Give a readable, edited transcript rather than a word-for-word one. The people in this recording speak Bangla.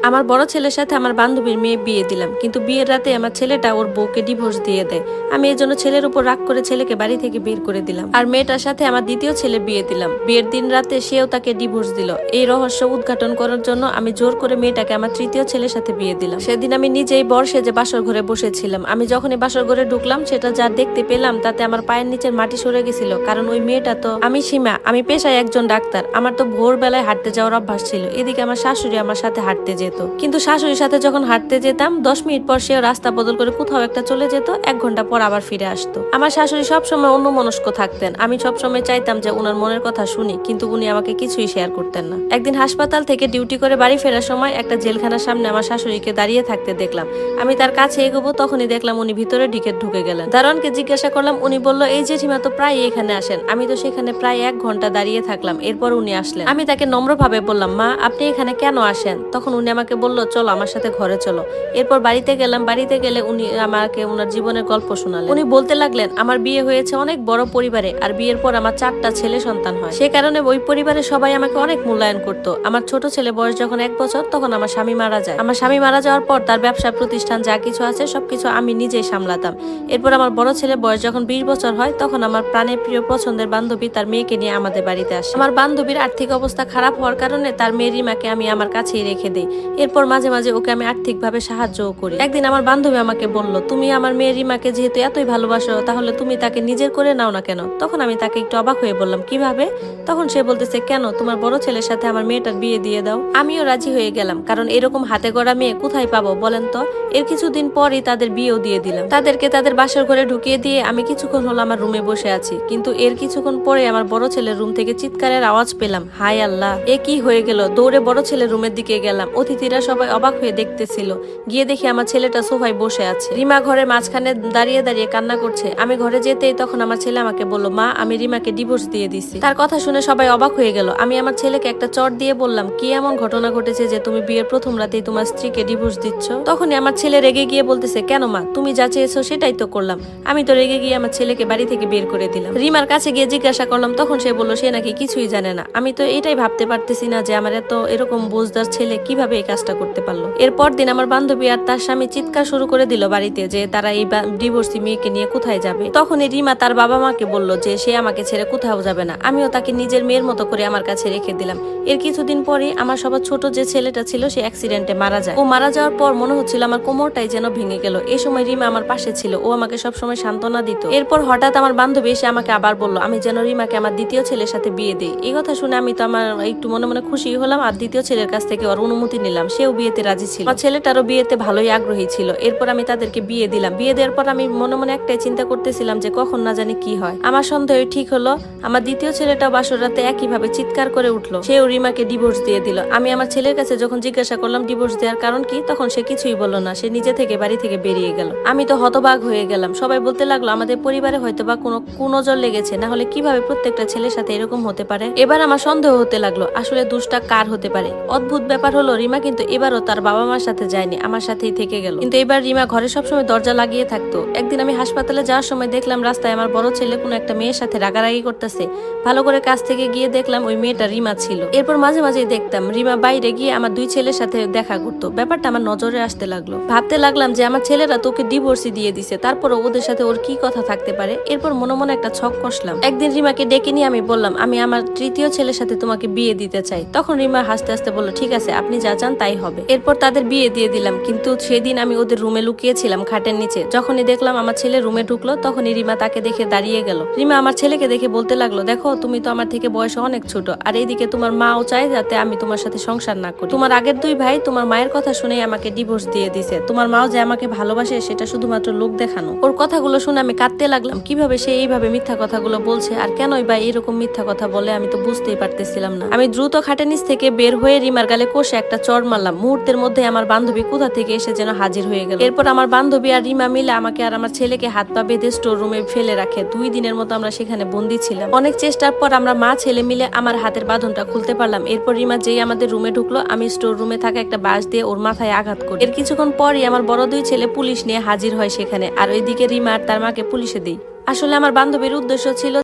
আমার বড় ছেলের সাথে আমার বান্ধবীর মেয়ে বিয়ে দিলাম, কিন্তু বিয়ের রাতে আমার ছেলেটা ওর বউকে ডিভোর্স দিয়ে দেয়। আমি এই জন্য ছেলের উপর রাগ করে ছেলেকে বাড়ি থেকে বের করে দিলাম। আর মেয়েটার সাথে আমার দ্বিতীয় ছেলে বিয়ে দিলাম। বিয়ের দিন রাতে সেও তাকে ডিভোর্স দিল। এই রহস্য উদ্ঘাটন করার জন্য আমি জোর করে মেয়েটাকে আমার তৃতীয় ছেলের সাথে বিয়ে দিলাম। সেদিন আমি নিজেই বর সেজে বাসর ঘরে বসেছিলাম। আমি যখনই বাসর ঘরে ঢুকলাম, সেটা যা দেখতে পেলাম তাতে আমার পায়ের নিচের মাটি সরে গেছিল। কারণ ওই মেয়েটা তো আমি সীমা, আমি পেশায় একজন ডাক্তার। আমার তো ভোরবেলায় হাঁটতে যাওয়ার অভ্যাস ছিল। এদিকে আমার শাশুড়ি আমার সাথে হাঁটতে যেত, কিন্তু শাশুড়ির সাথে যখন হাঁটতে যেতাম 10 মিনিট পর সেও রাস্তা বদল করে কোথাও একটা চলে যেত, 1 ঘন্টা পর আবার ফিরে আসতো। আমার শাশুড়ি সবসময় অন্যমনস্ক থাকতেন। আমি সবসময় চাইতাম যে উনার মনের কথা শুনি, কিন্তু উনি আমাকে কিছুই শেয়ার করতেন না। একদিন হাসপাতাল থেকে ডিউটি করে বাড়ি ফেরার সময় একটা জেলখানার সামনে আমার শাশুড়িকে দাঁড়িয়ে থাকতে দেখলাম। আমি তার কাছে এগোবো, তখনই দেখলাম উনি ভিতরে ঢুকে গেলেন। দারোয়ানকে জিজ্ঞাসা করলাম, উনি বলল এই জেঠিমা তো প্রায় এখানে আসেন। আমি তো সেখানে প্রায় 1 ঘন্টা দাঁড়িয়ে থাকলাম, এরপর উনি আসলেন। আমি তাকে নম্রভাবে বললাম, মা আপনি এখানে কেন আসেন? তখন উনি আমাকে বলল, চলো আমার সাথে ঘরে চলো। এরপর বাড়িতে গেলাম। বাড়িতে গেলে উনি আমাকে ওনার জীবনের গল্প শোনালেন। উনি বলতে লাগলেন, আমার বিয়ে হয়েছে অনেক বড় পরিবারে, আর বিয়ের পর আমার 4টা ছেলে সন্তান হয়। সে কারণে ওই পরিবারের সবাই আমাকে অনেক মূল্যায়ন করতো। আমার ছোট ছেলে বয়স যখন 1 বছর, তখন আমার স্বামী মারা যায়। আমার স্বামী মারা যাওয়ার পর তার ব্যবসা প্রতিষ্ঠান যা কিছু আছে সবকিছু আমি নিজেই সামলাতাম। এরপর আমার বড় ছেলে বয়স যখন 20 বছর হয়, তখন আমার প্রাণের প্রিয় পছন্দের বান্ধবী তার মেয়েকে নিয়ে আমাদের বাড়িতে আসে। আমার বান্ধবীর আর্থিক অবস্থা খারাপ হওয়ার কারণে তার মেয়ে রিমাকে আমি আমার কাছেই রেখে দিই। এরপর মাঝে মাঝে ওকে আমি আর্থিকভাবে সাহায্যও করি। একদিন আমার বান্ধবী আমাকে বলল, তুমি আমার মেয়ে রিমাকে যেহেতু এতই ভালোবাসো, তাহলে তুমি তাকে নিজের করে নাও না কেন? তখন আমি তাকে একটু অবাক হয়ে বললাম, কিভাবে? তখন সে বলতেছে, কেন, তোমার বড় ছেলের সাথে আমার মেয়েটার বিয়ে দিয়ে দাও। আমিও রাজি হয়ে গেলাম, কারণ এরকম হাতে গড়া মেয়ে কোথায় পাবো বলেন তো। এর কিছুদিন পরই তাদের বিয়েও দিয়ে দিলাম। তাদেরকে তাদের বাসার ঘরে ঢুকিয়ে দিয়ে আমি কিছুক্ষণ হলো আমার রুমে বসে আছি, কিন্তু এর কিছুক্ষণ পরে আমার বড় ছেলের রুম থেকে চিৎকারের আওয়াজ পেলাম। হায় আল্লাহ, এ কি হয়ে গেল! দৌড়ে বড় ছেলের রুমের দিকে গেলাম। অতিথিরা সবাই অবাক হয়ে দেখতেছিল। গিয়ে দেখি আমার ছেলেটা সোফায় বসে আছে। রিমা ঘরের মাঝখানে দাঁড়িয়ে দাঁড়িয়ে কান্না করছে। আমি ঘরে যেতেই তখন আমার ছেলে আমাকে বলল, মা আমি রিমাকে ডিভোর্স দিয়ে দিছি। তার কথা শুনে সবাই অবাক হয়ে গেল। আমি আমার ছেলেকে একটা চট দিয়ে বললাম, কি এমন ঘটনা ঘটেছে যে তুমি বিয়ের প্রথম রাতেই তোমার স্ত্রীকে ডিভোর্স দিচ্ছ? তখনই আমার ছেলে রেগে গিয়ে বলতেছে, কেন মা, তুমি যা চেয়েছো সেটাই তো করলাম। আমি তো রেগে গিয়ে আমার ছেলেকে বাড়ি থেকে বের করে দিলাম। রিমার কাছে গিয়ে জিজ্ঞাসা করলাম, তখন সে বলল সে নাকি কিছুই জানে না। আমি তো এটাই ভাবতে পারতেছি না যে আমার এরকম বুঝদার ছেলে কিভাবে এই কাজটা করতে পারলো। এরপর দিন আমার বান্ধবী আর তার স্বামী চিৎকার শুরু করে দিল বাড়িতে যে তারা এই ডিভোর্সি মেয়েকে নিয়ে কোথায় যাবে। তখনই রিমা তার বাবা মাকে বলল যে সে আমাকে ছেড়ে কোথাও যাবে না। আমিও তাকে নিজের মেয়ের মতো করে আমার কাছে রেখে দিলাম। এর কিছুদিন পরে আমার সবার ছোট যে ছেলেটা ছিল সে অ্যাক্সিডেন্টে মারা যায়। ও মারা যাওয়ার পর মনে হচ্ছিল আমার কোমরটাই যেন ভেঙে গেল। এই সময় রিমা আমার পাশে ছিল, ও আমাকে সবসময় সান্ত্বনা দিত। এরপর হঠাৎ আমার বান্ধবী এসে আমাকে আবার বলল আমি যেন রিমাকে আমার দ্বিতীয় ছেলের সাথে বিয়ে দিই। এই কথা শুনে আমি তো আমার একটু মনে মনে খুশি হলাম, আর দ্বিতীয় ছেলের কাছ থেকে ওর অনুমতি নিলাম। সেও বিয়েতে রাজি ছিল, ছেলেটারও বিয়েতে ভালোই আগ্রহী ছিল। এরপর আমি তাদেরকে বিয়ে দিলাম। বিয়ে দেওয়ার পর আমি মনে মনে একটাই চিন্তা করতেছিলাম যে কখন না জানি কি হয়। আমার সন্দেহ ঠিক হলো। আমার দ্বিতীয় ছেলেটা বাসর রাতে একইভাবে চিৎকার করে উঠলো। সেও রিমাকে ডিভোর্স দিয়ে দিল। আমি আমার ছেলের কাছে যখন জিজ্ঞাসা করলাম ডিভোর্স দেওয়ার কারণ কি, তখন সে কিছুই বলল না। সে নিজে থেকে বাড়ি থেকে বেরিয়ে গেল। আমি তো হতবাক হয়ে গেলাম। সবাই বলতে লাগলো আমাদের পরিবারে হয়তো বা কোনো কুনজর লেগেছে, না হলে কিভাবে প্রত্যেকটা ছেলের সাথে এরকম হতে পারে। এবার আমার সন্দেহ হতে লাগলো আসলে দোষটা কার হতে পারে। অদ্ভুত ব্যাপার হলো, রিমা কিন্তু এবারও তার বাবা মার সাথে যায়নি, আমার সাথেই থেকে গেল। কিন্তু এবার রিমা ঘরে সবসময় দরজা লাগিয়ে থাকতো। একদিন আমি হাসপাতালে যাওয়ার সময় দেখলাম রাস্তায় আমার বড় ছেলে কোনো একটা মেয়ের সাথে রাগারাগি করতেছে। ভালো করে কাছ থেকে গিয়ে দেখলাম ওই মেয়েটা রিমা ছিল। এরপর মাঝে মাঝে দেখতাম রিমা বাইরে গিয়ে আমার 2 ছেলের সাথে দেখা করতো। ব্যাপারটা আমার নজরে আসতে লাগলো। ভাবতে লাগলাম যে আমার ছেলেরা তোকে ডিভোর্সই দিয়ে দিছে, তারপরও ওদের সাথে ওর কি কথা থাকতে পারে। এরপর মনে মনে একটা ছক কষলাম। একদিন রিমাকে ডেকে নিয়ে আমি বললাম, আমি আমার তৃতীয় ছেলের সাথে তোমাকে বিয়ে দিতে চাই। তখন রিমা হাসতে হাসতে বলল, ঠিক আছে, আপনি যা চান তাই হবে। এরপর তাদের বিয়ে দিয়ে দিলাম। কিন্তু সেদিন আমি ওদের রুমে লুকিয়েছিলাম খাটের নিচে। যখনই দেখলাম আমার ছেলে রুমে ঢুকলো, তখনই রিমা তাকে দেখে দাঁড়িয়ে গেল। রিমা আমার ছেলেকে দেখে বলতে লাগলো, দেখো তুমি তো আমার থেকে বয়সে অনেক ছোট, আর এইদিকে তোমার মাও চায় যাতে আমি তোমার সাথে সংসার না করি। তোমার আগের 2 ভাই তোমার মায়ের কথা শুনে আমাকে ডিভোর্স দিয়ে দিছে। তোমার মাও যে আমাকে ভালোবাসে সেটা শুধুমাত্র লোক দেখানো। ওর কথাগুলো শুনে আমি কাঁদতে লাগলাম। কিভাবে সে এইভাবে মিথ্যা কথাগুলো বলছে, আর কেনই বা এরকম মিথ্যা কথা বলে আমি তো বুঝতেই পারতেছিলাম না। আমি দ্রুত খাটের নিচ থেকে বের হয়ে রিমার গালে কষে একটা চড় মারলাম। মুহূর্তের মধ্যে আমার বান্ধবী কোথা থেকে এসে যেন হাজির হয়ে গেল। এরপর আমার বান্ধবী আর রিমা মিলে আমাকে আর আমার ছেলেকে হাত পা বেঁধে স্টোর রুমে ফেলে রাখে। 2 দিনের মতো আমরা সেখানে বন্দী ছিলাম। অনেক চেষ্টার পর আমরা মা ছেলে মিলে আমার হাতের বাঁধনটা খুলতে পারলাম। এরপর রিমা যেই আমাদের রুমে ঢুকলো, আমি স্টোর রুমে থাকা একটা বাঁশ দিয়ে ওর মাথায় আঘাত করি। এর কিছুক্ষণ পরই আমার বড় 2 ছেলে পুলিশ নিয়ে হাজির হয় সেখানে, আর ওইদিকে রিমা আর তার মাকে পুলিশে দেই। আসলে আমার বান্ধবীর উদ্দেশ্য ছিল